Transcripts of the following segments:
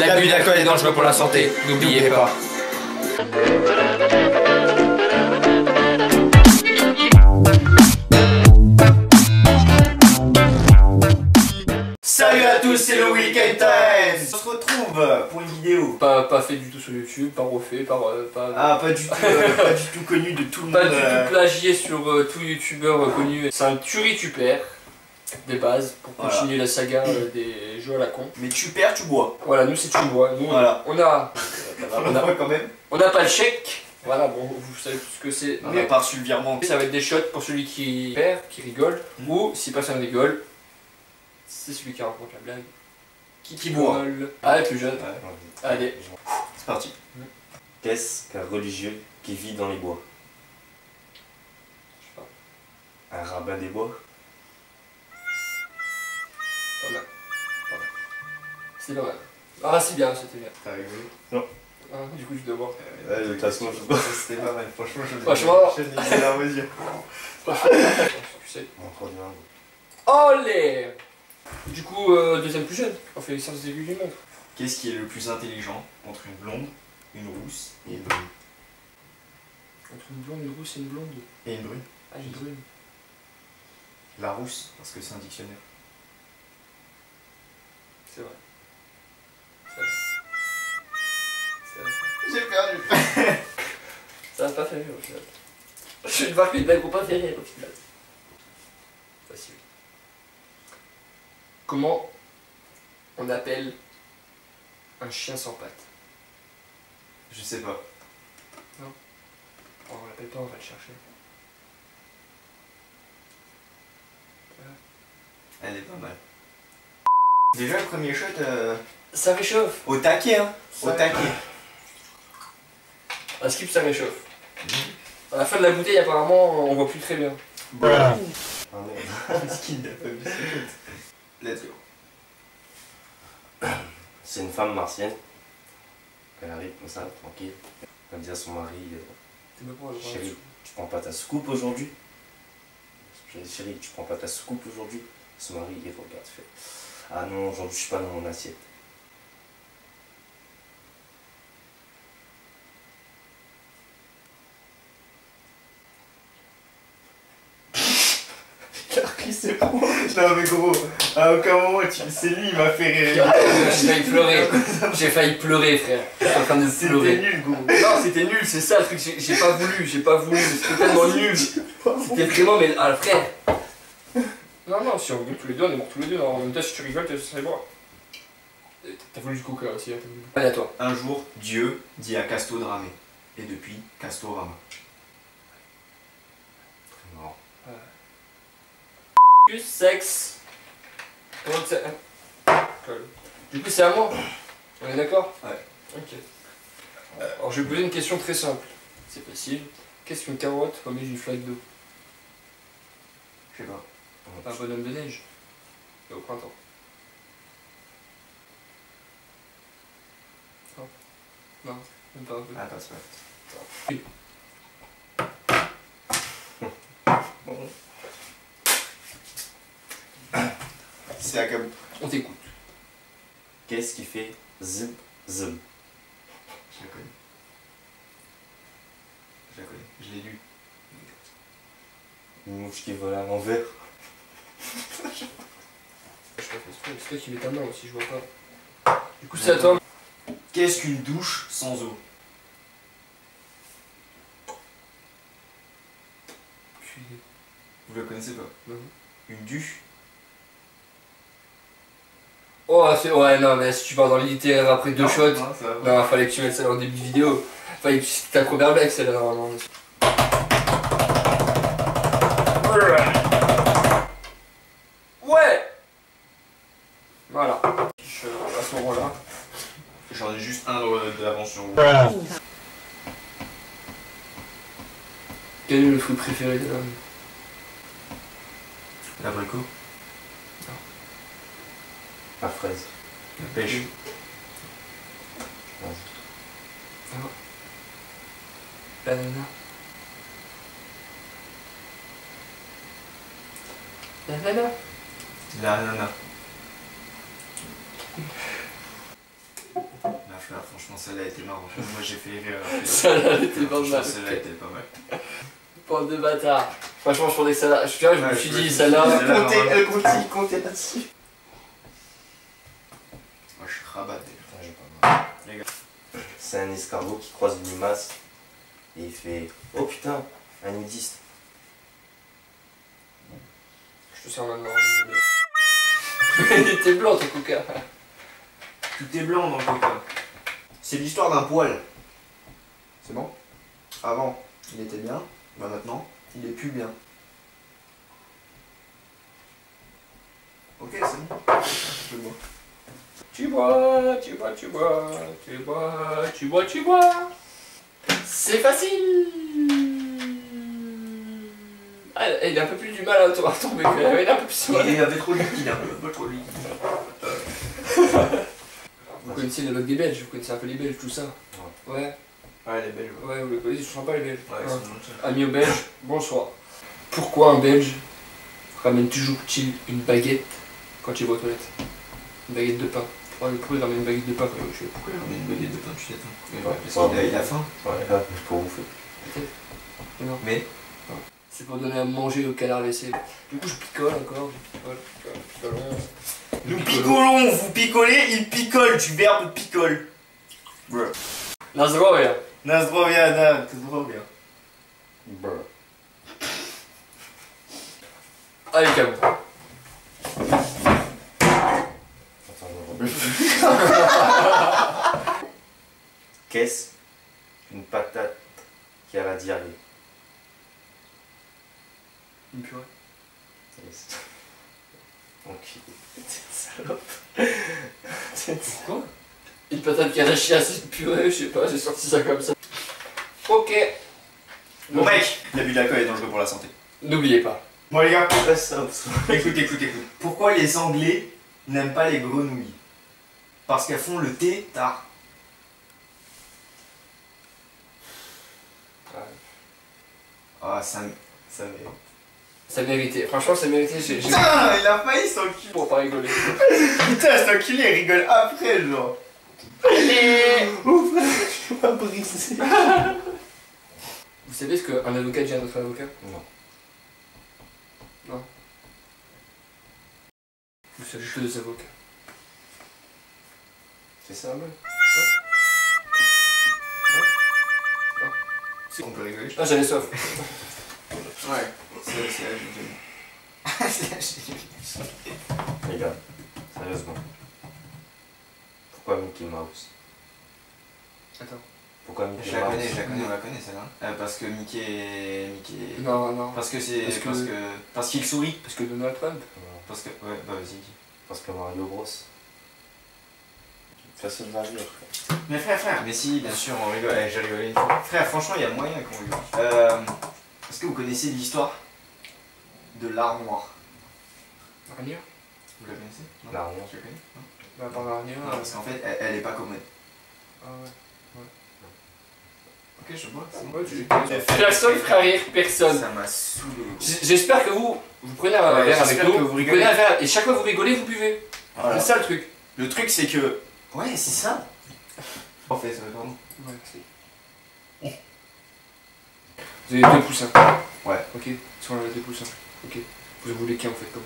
L'abus d'alcool est dangereux pour la santé, n'oubliez pas. Salut à tous, c'est le Weekend Time. On se retrouve pour une vidéo. Pas fait du tout sur YouTube, pas refait, pas du tout connu de tout le monde. Pas du tout plagié sur tout youtubeur connu. C'est un tuerie-tu-perds des bases pour continuer la saga des jeux à la con. Mais tu perds, tu bois. Voilà, nous c'est tu bois. Nous voilà. on a quand même. On n'a pas le chèque. Voilà, bon, vous savez tout ce que c'est. On n'a pas reçu le virement. Ça va être des shots pour celui qui perd, qui rigole, ou si personne rigole, c'est celui qui raconte la blague. Qui boit. Allez, plus jeune. Ouais. Allez. C'est parti. Qu'est-ce qu'un religieux qui vit dans les bois? Je sais pas. Un rabbin des bois? Pas mal. C'est pas mal. Ah, c'est bien, c'était bien. T'as rigolé? Non. Ah, du coup, je dois boire. Ouais, de toute façon, je sais pas. C'était pas mal, franchement, Franchement, je n'ai rien à dire. tu sais. Olé! Du coup, deuxième plus jeune, on fait les sciences aiguës du monde. Qu'est-ce qui est le plus intelligent entre une blonde, une rousse et une brune? Entre une blonde, une rousse et une blonde. Et une brune? Ah, une brune. La rousse, parce que c'est un dictionnaire. C'est vrai. C'est vrai. C'est vrai. J'ai perdu. Ça va pas faire rire au final. Je vais voir que les blagues vont pas faire rire au final. Facile. Comment on appelle un chien sans pattes? Je sais pas. Non. Oh, on l'appelle pas, on va le chercher. Elle est pas mal. Déjà le premier shot Ça réchauffe. au taquet hein. Au taquet. À skip ça réchauffe. À la fin de la bouteille apparemment on voit plus très bien. Ah merde. Skin n'a pas vu ce shot. Let's go. C'est une femme martienne. Elle arrive comme ça, tranquille. Elle dit à son mari, chérie, tu prends pas ta soucoupe aujourd'hui? Chérie, tu prends pas ta soucoupe aujourd'hui? Son mari, il regarde, fait, ah non, aujourd'hui je suis pas dans mon assiette. C'est con. Non mais gros, à aucun moment c'est lui il m'a fait rire. J'ai failli pleurer. J'ai failli pleurer frère. J'étais en train de pleurer. C'était nul gros. Non c'était nul, c'est ça le truc, j'ai pas voulu, c'était tellement nul. C'était vraiment mais ah frère. Non, si on rigole tous les deux, on est morts tous les deux. En même temps si tu rigoles, t'es censé boire. T'as voulu du coca aussi, hein, t'as voulu. Allez à toi. Un jour, Dieu dit à Castodramé. Et depuis, Castorama. Très marrant. Plus sexe. Comment que c'est? Du coup c'est à moi. On est d'accord? Ouais. Ok. Alors je vais poser une question très simple. C'est facile. Qu'est-ce qu'une carotte remet d'une flaque d'eau? Je sais pas. Un bonhomme de neige. Et au printemps. Non. Non, même pas un peu. Ah, passe pas. C'est à comme. On t'écoute. Qu'est-ce qui fait zib zib? Je la connais. Je la connais. Je l'ai lu. Une mouche qui vole à l'envers. C'est toi qui mets ta main aussi, je vois pas. Du coup c'est à toi. Qu'est-ce qu'une douche sans eau? Vous le connaissez pas? Non. Une douche? Oh c'est... Ouais non mais si tu pars dans le littéraire après deux shots. Non, ça va. Non, fallait que tu mettes ça dans le début de vidéo. Fallait que c'était ta première blague celle-là normalement. Ouais. Voilà. À ce moment-là. J'en ai juste un d'avance sur vous. Quel est le fruit préféré de l'homme? L'abricot? La fraise. La pêche? L'ananas. L'ananas. L'ananas. Frère, franchement, celle-là était marrante. Moi, j'ai fait rire. Celle-là, elle était pas mal. Celle-là était pas mal. Bande de bâtards. Franchement, je pensais que celle-là. Je me suis dit, celle-là. Elle comptait là-dessus. Moi, je suis rabatté. Les gars. C'est un escargot qui croise une limace et il fait oh putain, un nudiste. Je te sers maintenant, désolé. Il était blanc ton coca. Tout est blanc dans le coca. C'est l'histoire d'un poil. C'est bon? Avant, il était bien. Bah maintenant, il est plus bien. Ok, c'est bon. Je bois. Tu bois, tu bois, tu bois, tu bois, tu bois, tu bois. C'est facile. Ah, il a un peu plus du mal à tomber. Il a un peu plus de mal. Il avait trop de liquide, un peu trop de liquide. Vous connaissez les logs des Belges, vous connaissez un peu les Belges, tout ça. Ouais. Ouais, les Belges. Ouais, vous les connaissez, ils sont sympas les Belges. Ouais, ils sont gentils. Amis aux Belges, bonsoir. Pourquoi un Belge ramène toujours-t-il une baguette quand il va aux toilettes? Une baguette de pain. Pourquoi il ramène une baguette de pain quand il va aux toilettes? Pourquoi il ramène une baguette de pain, tu t'attends? Ouais, Parce qu'il a faim. Ouais, pour bouffer. Peut-être. Non. Mais C'est pour donner à manger au canard laissé. Du coup, je picole encore, je picole. nous picolons, vous picolez, il picole, du verbe picole. Nazdrovia. Nazdrovia, Nazdrovia. Brr. Allez, Cam. Qu'est-ce qu'une patate qui a la diarrhée? Une purée. Yes. Enculé. Salope. Quoi? Une patate qui a la chiasse, une purée, je sais pas, j'ai sorti ça comme ça. Ok. Bon mec, l'abus d'alcool est dangereux pour la santé. N'oubliez pas. Bon les gars, Écoute. écoute. Pourquoi les Anglais n'aiment pas les grenouilles? Parce qu'elles font le thé tard. Ah, ça mérite. Ça méritait, franchement ça méritait, j'ai Putain, il a failli s'enculer. pour pas rigoler. Putain, cet enculé, il rigole après, genre. Allez. Oh frère, je suis pas brisé. Vous savez ce qu'un avocat dit à un autre avocat? Non. Non. Vous savez que deux avocats. C'est ça, même. On peut rigoler. Ah, j'avais soif. Ouais, c'est la génie. Les gars, sérieusement. Pourquoi Mickey Mouse? Attends. Pourquoi Mickey Je la Mouse? connais, on la connaît celle-là. Parce que Mickey. Non. Parce que c'est. Parce Parce qu'il sourit. Parce que Donald Trump. Non. Parce que. Ouais, bah vas-y. Parce que Mario Bros. Facile à rire. Mais frère, mais si, bien sûr, on rigole. J'ai rigolé une fois. Frère, franchement, il y a moyen qu'on rigole. Est-ce que vous connaissez l'histoire de l'armoire? L'arnière? Vous la connaissez? Non. L'armoire. Tu la connais? Non. Bah, par l'arnière. Non, parce qu'en fait, elle est pas commode. Ah ouais. Ok, je vois. c'est bon. Ouais, personne fera rire personne. Ça m'a saoulé. J'espère que vous prenez un Ouais, verre avec j'espère nous, que vous rigolez. prenez un verre et chaque fois que vous rigolez, vous buvez. Voilà. C'est ça le truc. Le truc, c'est que. Ouais, c'est ça. En fait, pardon. Ouais, c'est. Vous avez deux poussins. Ouais. Ok, si on a deux poussins. Ok. Vous voulez qu'un en fait comment?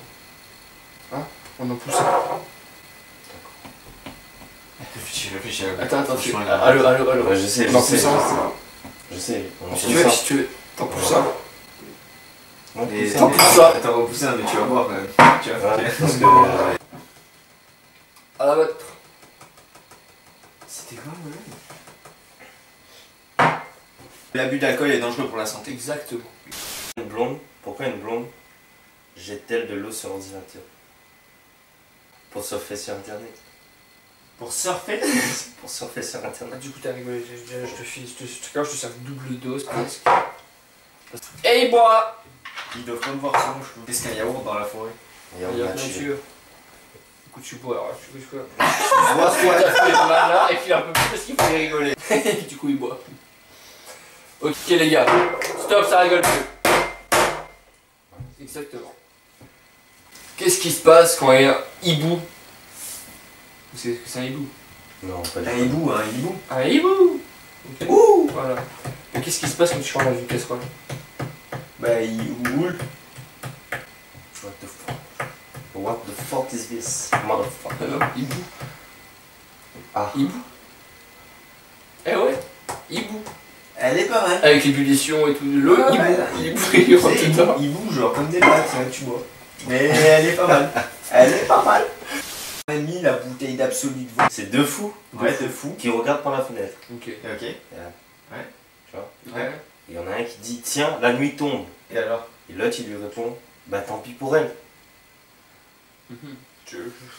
Hein? On en pousse un. Réfléchis. Attends, Franchement, allô. Ouais, je sais, On en pousse un. Je sais. On Si en tu veux, pousse si tu veux. T'en pousses un. On Et pousse T'en pousses un. Attends, repousse un, mais tu vas voir quand même. Tu vas voir. Ouais, parce que. À la vôtre. C'était quoi, l'abus d'alcool est dangereux pour la santé. Exactement. Une blonde, pourquoi une blonde jette-t-elle de l'eau sur l'ordinateur? Pour surfer sur internet. Pour surfer? Pour surfer sur Ah, internet. du coup, t'as rigolé. Je te file. Je te sers double dose presque. Et il boit. Ils doivent pas me voir sur mon cheveu. Qu'est-ce qu'un yaourt dans la forêt? Et on Il y a a nature. tué. Du coup, tu bois. Alors, tu vois quoi? Tu as fait mal là et puis un peu plus parce qu'il faut rigoler. Du coup, il boit. Ok, les gars. Stop, ça rigole plus. Exactement. Qu'est-ce qui se passe quand il y a un hibou? Vous savez ce que c'est un hibou? Non, pas du Un tout. hibou, un hibou. Un hibou. Ouh. Voilà. Mais qu'est-ce qui se passe quand tu prends dans une casserole? Bah, hibou. What the fuck? What the fuck is this? Motherfucker. Hibou. Ah. Hibou. Eh ouais, hibou. Elle est pas mal. Avec l'ébullition et tout, le Ah, hibou. ouais, Hibou, C'est il rentre dedans. hibou, genre comme des pâtes, hein, tu vois. Mais elle est pas mal. Elle est pas mal. On a mis la bouteille d'absolu de vodka. C'est deux fous. Ouais, de fou. Qui regardent par la fenêtre. Ok. Ok. Tu vois? Ouais. Il y en a un qui dit tiens, la nuit tombe. Et alors? Et l'autre il lui répond bah tant pis pour elle.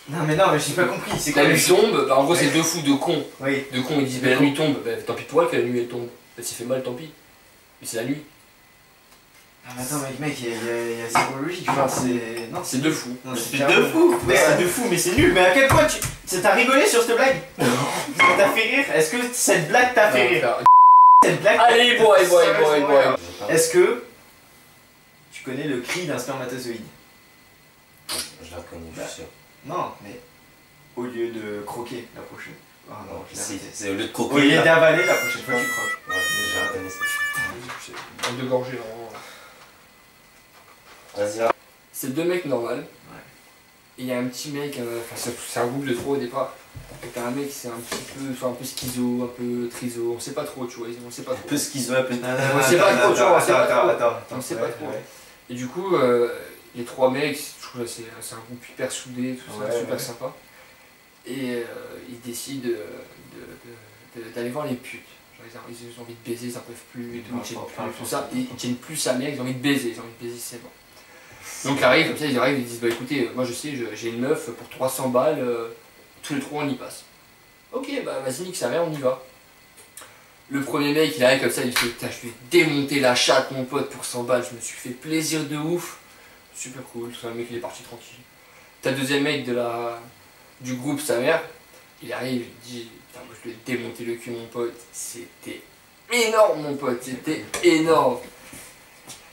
Non, mais j'ai pas compris. C'est quoi La le nuit tombe, bah en gros c'est deux fous, deux cons. Oui. Deux cons ils disent bah la nuit tombe, bah tant pis pour elle que la nuit elle tombe. Bah s'il fait mal tant pis. Mais c'est la nuit. Ah, mais attends, mec, il y a zéro logique. Enfin, c'est. Non, C'est deux fous. Non, C'est carrément- deux fous. Mais c'est deux fous, mais c'est nul. Mais à quel point tu. T'as rigolé sur cette blague? Ça t'a fait rire? Est-ce que cette blague t'a fait rire? Cette blague. Allez boy. Est-ce que. Tu connais le cri d'un spermatozoïde? Je la connais, je suis sûr. Non, mais. Au lieu de croquer la prochaine. Ah non, je l'ai Si, arrêté. c'est au lieu de Au lieu crocodile. d'avaler la prochaine fois, tu croques. Ouais, je la connais. En deux gorgées vraiment. Vas-y là. C'est deux mecs normaux. Et il y a un petit mec, enfin c'est un groupe de trois au départ. Et t'as un mec c'est un petit peu, enfin un peu schizo, un peu triso, on sait pas trop, tu vois, on sait pas Un trop. peu schizo, un peu. On sait pas trop, tu vois, on sait pas trop. Attends, On sait pas trop. ouais. Et du coup, les trois mecs, je trouve que c'est un groupe hyper soudé, tout ça, Ouais, super ouais. sympa. Et ils décident d'aller voir les putes. Genre, ils ont envie de baiser, ils en peuvent plus, et tout, Non, ils tiennent pas plus, tout forcément. ça. Et ils tiennent plus sa mère, ils ont envie de baiser, c'est bon. Donc arrive, comme ça, ils arrivent, ils disent bah écoutez, moi je sais, j'ai une meuf pour 300 balles, tous les trois on y passe. Ok, bah vas-y, nique sa mère, on y va. Le premier mec, il arrive comme ça, il fait putain, je vais démonter la chatte, mon pote, pour 100 balles, je me suis fait plaisir de ouf. Super cool, tout ça, le mec il est parti tranquille. T'as le deuxième mec du groupe, sa mère, il arrive, il dit putain, moi je vais démonter le cul, mon pote. C'était énorme, mon pote, c'était énorme.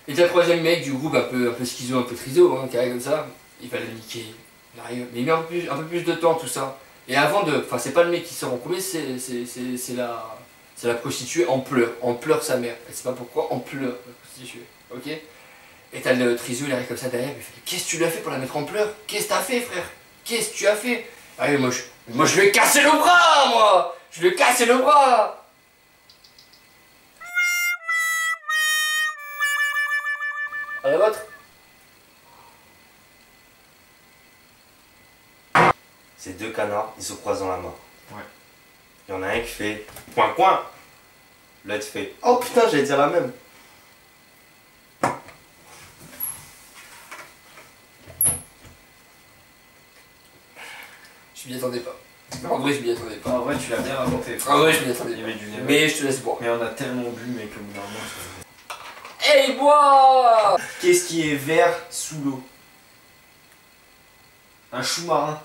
Et t'as le troisième mec du groupe, un peu schizo, un peu triso, hein, qui arrive comme ça, il va le niquer. Il arrive, mais il met un peu plus de temps, tout ça. Et avant de. Enfin, c'est pas le mec qui sort en premier, c'est la prostituée en pleurs sa mère. Elle sait pas pourquoi, en pleurs la prostituée, ok? Et t'as le triso, il arrive comme ça derrière, il fait qu'est-ce que tu lui as fait pour la mettre en pleurs? Qu'est-ce que t'as fait, frère? Qu'est-ce que tu as fait? Allez, moi je lui ai cassé le bras, moi! Je lui ai cassé le bras! À la vôtre? Ces deux canards, ils se croisent dans la mort. Ouais. Il y en a un qui fait coin coin. L'autre fait oh putain, j'allais dire la même. Je m'y attendais pas. En vrai, je m'y attendais pas. En vrai, tu l'as bien raconté. En vrai, je m'y attendais Il y pas. avait du niveau. Mais je te laisse boire. Mais on a tellement bu, mec, au bout d'un moment. Hey, bois! Qu'est-ce qui est vert sous l'eau? Un chou marin.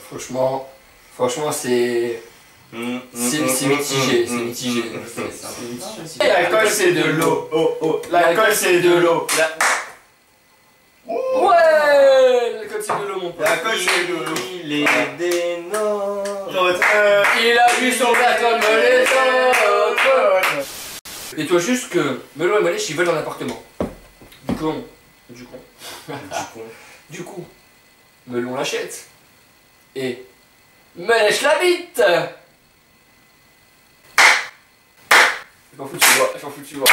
Franchement, c'est mitigé. C'est mitigé. C'est un peu mitigé. L'alcool, c'est de l'eau. Oh, oh, l'alcool, c'est de l'eau. Ouais! L'alcool, c'est de l'eau, mon pote. L'alcool, c'est de l'eau. Il est des nôtres. Il a bu son verre comme les autres. Et toi, juste que Melo et Malèche, ils veulent un appartement. Du coup, Melon l'achète. Et Malèche l'habite. Je m'en fous, tu vois.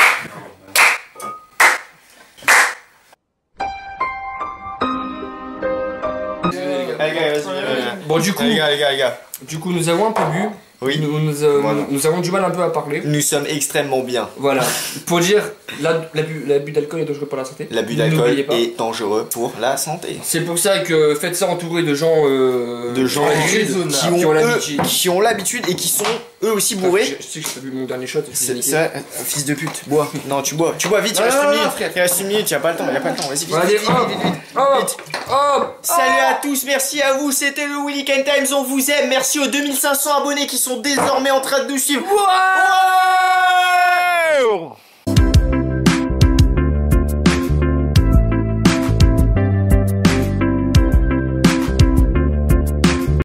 Bon, du coup, les gars. nous avons un peu bu. Oui. Nous avons du mal un peu à parler. Nous sommes extrêmement bien. Voilà. Pour dire, l'abus d'alcool est dangereux pour la santé. L'abus N'oubliez d'alcool pas. est dangereux pour la santé. C'est pour ça que faites ça entouré de gens qui ont l'habitude et qui sont eux aussi bourrés. Je sais que j'ai pas bu mon dernier shot. C'est ça, fils de pute. Bois. Non, tu bois vite, il Non, reste non, une non, minute. frère. Il reste une minute, y a pas le temps. Vas-y, vite. Allez, hop. Salut à tous, merci à vous, c'était le Willy Can Times, on vous aime, merci aux 2500 abonnés qui sont désormais en train de nous suivre. Ouais.